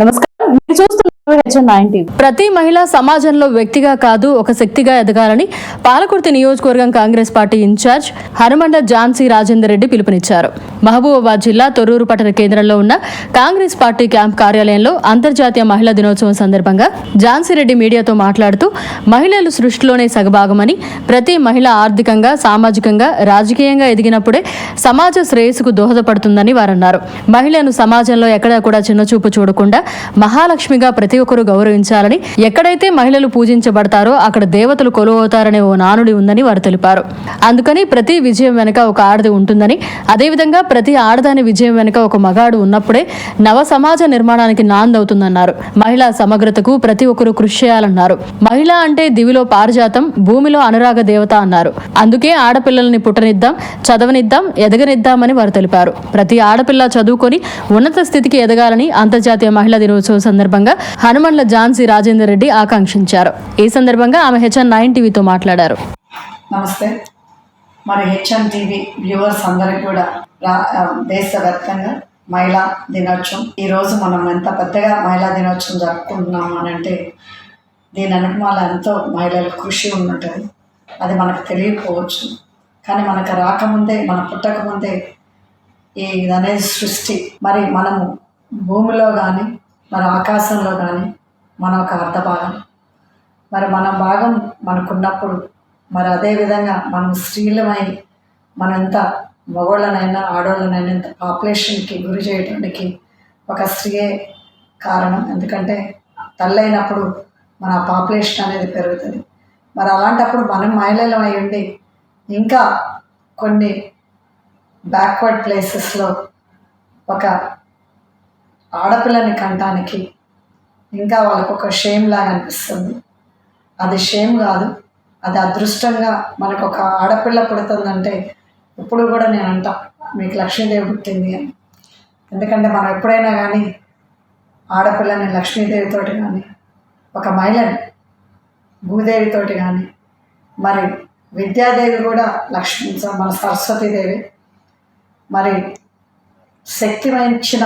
నమస్కారం, మీరు చూస్తున్నారు HN9 టీవీ. ప్రతి మహిళ సమాజంలో వ్యక్తిగా కాదు ఒక శక్తిగా ఎదగాలని పాలకుర్తి నియోజకవర్గం కాంగ్రెస్ పార్టీ ఇన్ఛార్జ్ హనుమండ ఝాన్సీ రాజేందర్ రెడ్డి పిలుపునిచ్చారు. మహబూబాబాద్ జిల్లా తొర్రూరు పట్టణ కేంద్రంలో ఉన్న కాంగ్రెస్ పార్టీ క్యాంప్ కార్యాలయంలో అంతర్జాతీయ మహిళా దినోత్సవం సందర్భంగా ఝాన్సీ రెడ్డి మీడియాతో మాట్లాడుతూ మహిళలు సృష్టిలోనే సగభాగమని, ప్రతి మహిళ ఆర్థికంగా, సామాజికంగా, రాజకీయంగా ఎదిగినప్పుడే సమాజ శ్రేయస్సుకు దోహదపడుతుందని వారన్నారు. మహిళను సమాజంలో ఎక్కడా కూడా చిన్నచూపు చూడకుండా మహాలక్ష్మిగా ప్రతి ఒక్కరూ గౌరవించాలని, ఎక్కడైతే మహిళలు పూజించబడతారో అక్కడ దేవతలు కొలువవుతారనే ఓ నానుడి ఉందని వారు తెలిపారు. అందుకని ప్రతి విజయం వెనుక ఒక ఆడది ఉంటుందని, అదేవిధంగా ప్రతి ఆడదాని విజయం వెనుక ఒక మగాడు ఉన్నప్పుడే నవ సమాజ నిర్మాణానికి నాందవుతుందన్నారు. మహిళా సమగ్రతకు ప్రతి ఒక్కరూ కృషి చేయాలన్నారు. మహిళ అంటే దివిలో పారిజాతం, భూమిలో అనురాగ దేవత అన్నారు. అందుకే ఆడపిల్లల్ని పుట్టనిద్దాం, చదవనిద్దాం, ఎదగనిద్దామని వారు తెలిపారు. ప్రతి ఆడపిల్ల చదువుకొని ఉన్నత స్థితికి ఎదగాలని అంతర్జాతీయ మహిళా దినోత్సవం సందర్భంగా హనుమండ్ల ఝాన్సీ రాజేందర్ రెడ్డి ఆకాంక్షించారు. ఈ సందర్భంగా ఆమె HN9 టీవీతో మాట్లాడారు. నమస్తే. మరి HN టీవీ వ్యూవర్స్ అందరికీ కూడా దేశవ్యాప్తంగా మహిళా దినోత్సవం, ఈరోజు మనం ఎంత పెద్దగా మహిళా దినోత్సవం జరుపుకుంటున్నాము అని అంటే దీని వెనకమాల ఎంతో మహిళల కృషి ఉన్నట్టుంది. అది మనకు తెలియకపోవచ్చు, కానీ మనకు రాకముందే, మన పుట్టకముందే ఇదనేది సృష్టి. మరి మనము భూమిలో కానీ మరి ఆకాశంలో కానీ మన ఒక అర్ధభాగం. మరి మన భాగం మనకున్నప్పుడు మరి అదేవిధంగా మనం స్త్రీలమై మనంత మగవాళ్ళనైనా ఆడవాళ్ళనైనా ఇంత పాపులేషన్కి గురి చేయడానికి ఒక స్త్రీయే కారణం. ఎందుకంటే తల్లి అయినప్పుడు మన పాపులేషన్ అనేది పెరుగుతుంది. మరి అలాంటప్పుడు మనం మహిళలం అయి ఉండి ఇంకా కొన్ని బ్యాక్వర్డ్ ప్లేసెస్లో ఒక ఆడపిల్లని కంటానికి ఇంకా వాళ్ళకు ఒక షేమ్ లాగా అనిపిస్తుంది. అది షేమ్ కాదు, అది అదృష్టంగా మనకు ఒక ఆడపిల్ల పుడుతుందంటే ఇప్పుడు కూడా నేను అంటా మీకు లక్ష్మీదేవి పుట్టింది అని. ఎందుకంటే మనం ఎప్పుడైనా కానీ ఆడపిల్లని లక్ష్మీదేవితోటి కానీ, ఒక మహిళని భూదేవితోటి కానీ, మరి విద్యాదేవి కూడా లక్ష్మీ, మన సరస్వతీదేవి, మరి శక్తివంచిన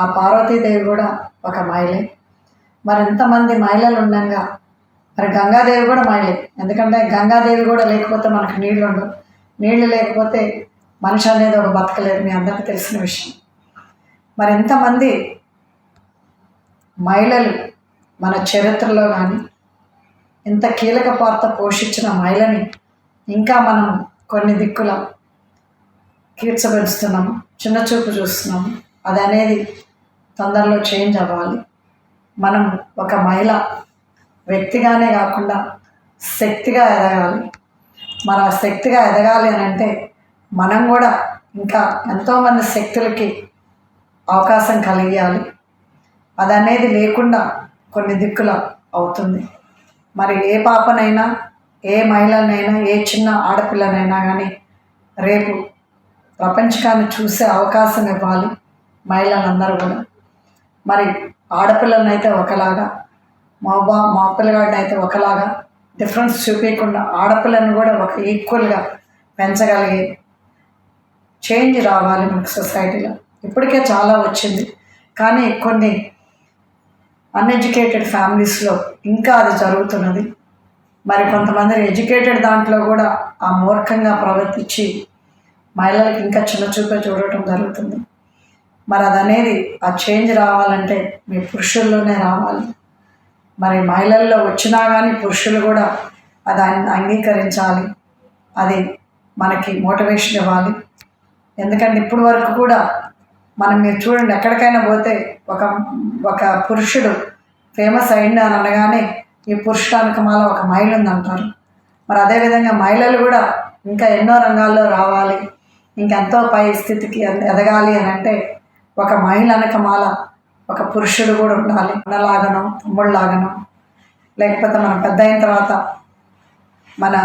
ఆ పార్వతీదేవి కూడా ఒక మహిళే. మరి ఎంతమంది మహిళలు ఉండగా మరి గంగాదేవి కూడా మహిళే. ఎందుకంటే గంగాదేవి కూడా లేకపోతే మనకు నీళ్ళు ఉండవు, నీళ్ళు లేకపోతే మనిషి అనేది ఒక బతకలేదు, మీ అందరికీ తెలిసిన విషయం. మరి ఎంతమంది మహిళలు మన చరిత్రలో కానీ ఇంత కీలక పాత్ర పోషించిన మహిళని ఇంకా మనం కొన్ని దిక్కుల కీర్చబెడుస్తున్నాము, చిన్నచూపు చూస్తున్నాము. అది అనేది తొందరలో చేంజ్ అవ్వాలి. మనం ఒక మహిళ వ్యక్తిగానే కాకుండా శక్తిగా ఎదగాలి. మరి ఆ శక్తిగా ఎదగాలి అని అంటే మనం కూడా ఇంకా ఎంతోమంది శక్తులకి అవకాశం కలిగియాలి. అది అనేది లేకుండా కొన్ని దిక్కుల అవుతుంది. మరి ఏ పాపనైనా, ఏ మహిళనైనా, ఏ చిన్న ఆడపిల్లనైనా కానీ రేపు ప్రపంచకాన్ని చూసే అవకాశం ఇవ్వాలి మహిళలందరూ కూడా. మరి ఆడపిల్లలనైతే ఒకలాగా, మా పిల్లగాడిని అయితే ఒకలాగా డిఫరెన్స్ చూపించకుండా ఆడపిల్లను కూడా ఒక ఈక్వల్గా పెంచగలిగే చేంజ్ రావాలి మనకు సొసైటీలో. ఇప్పటికే చాలా వచ్చింది, కానీ కొన్ని అన్ఎడ్యుకేటెడ్ ఫ్యామిలీస్లో ఇంకా అది జరుగుతున్నది. మరి కొంతమంది ఎడ్యుకేటెడ్ దాంట్లో కూడా ఆ మూర్ఖంగా ప్రవర్తించి మహిళలకు ఇంకా చిన్న చూపే చూడటం జరుగుతుంది. మరి అదనేది ఆ చేంజ్ రావాలంటే మీ పురుషుల్లోనే రావాలి. మరి మహిళల్లో వచ్చినా కానీ పురుషులు కూడా అది అంగీకరించాలి, అది మనకి మోటివేషన్ ఇవ్వాలి. ఎందుకంటే ఇప్పుడు వరకు కూడా మీరు చూడండి, ఎక్కడికైనా పోతే ఒక పురుషుడు ఫేమస్ అయింది అని అనగానే ఈ పురుషుడానికి మాల ఒక మహిళ ఉందంటారు. మరి అదేవిధంగా మహిళలు కూడా ఇంకా ఎన్నో రంగాల్లో రావాలి, ఇంకెంతో పై స్థితికి ఎదగాలి అని అంటే ఒక మహిళ అనకమాల ఒక పురుషుడు కూడా ఉండాలి. అన్నలాగనో, తమ్ముళ్ళలాగనో, లేకపోతే మనం పెద్ద అయిన తర్వాత మన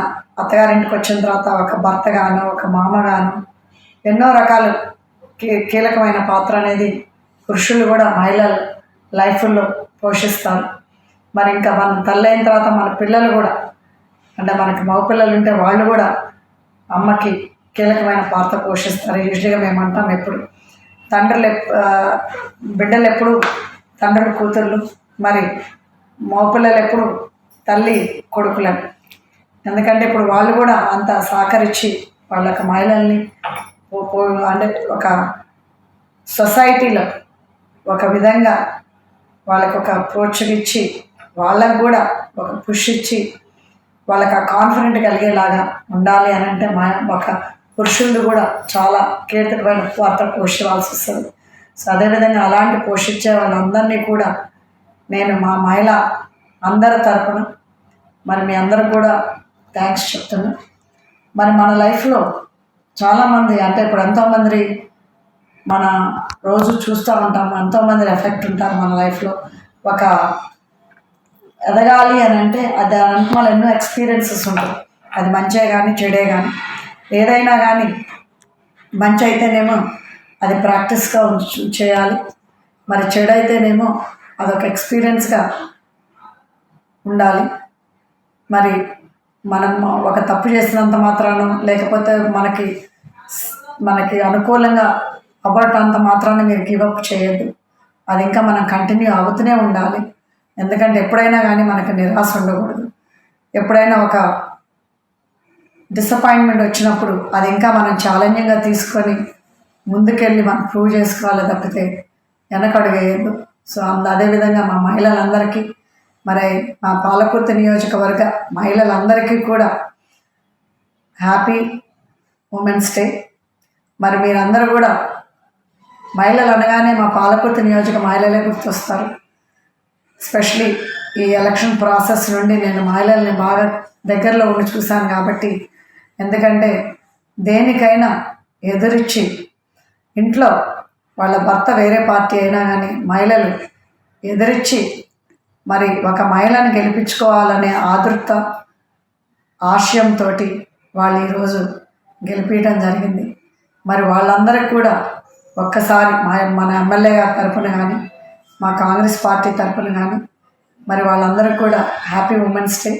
అత్తగారింటికి వచ్చిన తర్వాత ఒక భర్తగానో, ఒక మామగానో ఎన్నో రకాల కీలకమైన పాత్ర అనేది పురుషులు కూడా మహిళల లైఫ్లో పోషిస్తారు. మరి ఇంకా మన తల్లి అయిన తర్వాత మన పిల్లలు కూడా, అంటే మనకి మగపిల్లలు ఉంటే వాళ్ళు కూడా అమ్మకి కీలకమైన పాత్ర పోషిస్తారు. యూజువల్గా మేమంటాం ఎప్పుడు బిడ్డలు ఎప్పుడు తండ్రులు కూతుర్లు, మరి మగపిల్లలు ఎప్పుడు తల్లి కొడుకులని. ఎందుకంటే ఇప్పుడు వాళ్ళు కూడా అంత సహకరించి వాళ్ళకి మహిళల్ని అంటే ఒక సొసైటీలో ఒక విధంగా వాళ్ళకి ఒక ప్రోత్సహించి వాళ్ళకు కూడా ఒక పుష్ ఇచ్చి వాళ్ళకి ఆ కాన్ఫిడెంట్ కలిగేలాగా ఉండాలి అని అంటే ఒక పురుషులు కూడా చాలా కీలకమైన పాత్ర పోషించాల్సి వస్తుంది. సో అదేవిధంగా అలాంటి పోషించే వాళ్ళందరినీ కూడా నేను మా మహిళ అందరి తరపున మరి మీ అందరూ కూడా థ్యాంక్స్ చెప్తున్నా. మరి మన లైఫ్లో చాలామంది అంటే ఇప్పుడు ఎంతోమంది మన రోజు చూస్తూ ఉంటాము, ఎంతోమంది ఎఫెక్ట్ ఉంటారు మన లైఫ్లో. ఒక ఎదగాలి అని అంటే అది అనుకున్న ఎన్నో ఎక్స్పీరియన్సెస్ ఉంటాయి. అది మంచే కానీ చెడే కానీ ఏదైనా కానీ మంచి అయితేనేమో అది ప్రాక్టీస్గా చేయాలి, మరి చెడు అయితేనేమో అదొక ఎక్స్పీరియన్స్గా ఉండాలి. మరి మనం ఒక తప్పు చేసినంత మాత్రాన లేకపోతే మనకి అనుకూలంగా అవ్వటంత మాత్రాన మీరు గివప్ చేయొద్దు. అది ఇంకా మనం కంటిన్యూ అవుతూనే ఉండాలి. ఎందుకంటే ఎప్పుడైనా కానీ మనకు నిరాశ ఉండకూడదు. ఎప్పుడైనా ఒక డిసప్పాయింట్మెంట్ వచ్చినప్పుడు అది ఇంకా మనం ఛాలెంజింగ్గా తీసుకొని ముందుకెళ్ళి మనం ప్రూవ్ చేసుకోవాలి తప్పితే వెనకడుగేయద్దు. సో అదేవిధంగా మా మహిళలందరికీ మరి మా పాలకుర్తి నియోజకవర్గ మహిళలందరికీ కూడా హ్యాపీ ఉమెన్స్ డే. మరి మీరందరూ కూడా మహిళలు అనగానే మా పాలకుర్తి నియోజక మహిళలే గుర్తొస్తారు. ఎస్పెషలీ ఈ ఎలక్షన్ ప్రాసెస్ నుండి నేను మహిళల్ని బాగా దగ్గరలో ఉండి చూశాను కాబట్టి, ఎందుకంటే దేనికైనా ఎదురిచ్చి ఇంట్లో వాళ్ళ భర్త వేరే పార్టీ అయినా కానీ మహిళలు ఎదురిచ్చి మరి ఒక మహిళను గెలిపించుకోవాలనే ఆతృత ఆశయంతో వాళ్ళు ఈరోజు గెలిపించడం జరిగింది. మరి వాళ్ళందరికీ కూడా ఒక్కసారి మన ఎమ్మెల్యే గారి తరఫున కానీ మా కాంగ్రెస్ పార్టీ తరఫున కానీ మరి వాళ్ళందరికీ కూడా హ్యాపీ ఉమెన్స్ డే.